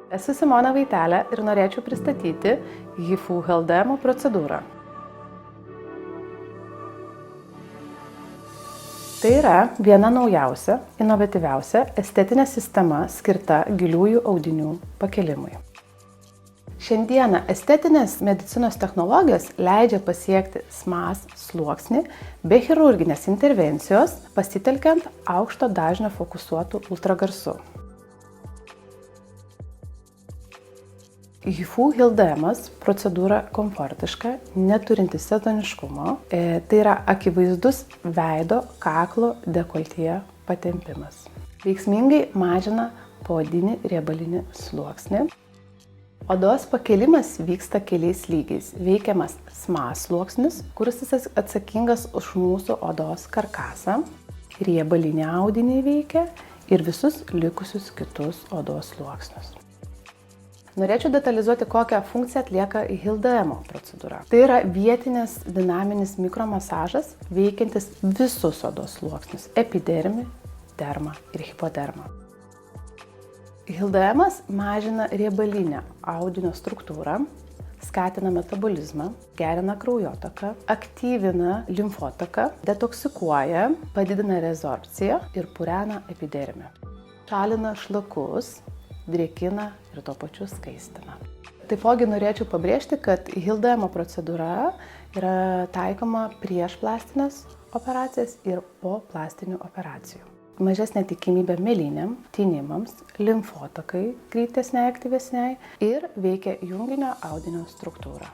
Esu Simona Vaitelė ir norėčiau pristatyti HIFU LDM procedūrą. Tai yra viena naujausia, inovatyviausia estetinė sistema skirta giliųjų audinių pakelimui. Šiandieną estetinės medicinos technologijos leidžia pasiekti SMAS sluoksnį be chirurginės intervencijos, pasitelkiant aukšto dažnio fokusuotų ultragarsu. HIFU LDM procedūra komfortiška, neturinti sezoniškumo, tai yra akivaizdus veido, kaklo, dekoltėje patempimas. Veiksmingai mažina poodinį riebalinį sluoksnį. Odos pakėlimas vyksta keliais lygiais. Veikiamas SMAS sluoksnis, kuris atsakingas už mūsų odos karkasą, riebalinį audinį veikia ir visus likusius kitus odos sluoksnius. Norėčiau detalizuoti, kokią funkciją atlieka LDM procedūra. Tai yra vietinis dinaminis mikromasažas, veikiantis visus odos sluoksnius – epidermį, dermą ir hipodermą. LDM mažina riebalinę audinio struktūrą, skatina metabolizmą, gerina kraujotaką, aktyvina limfotaką, detoksikuoja, padidina rezorbciją ir purena epidermį. Šalina šlakus, drėkina ir tuo pačiu skaistina. Taipogi norėčiau pabrėžti, kad LDM procedūra yra taikoma prieš plastinės operacijas ir po plastinių operacijų. Mažesnė tikimybė mėlynėm, tinimams, limfotakai greitesniai, aktyvesniai ir veikia junginio audinio struktūrą.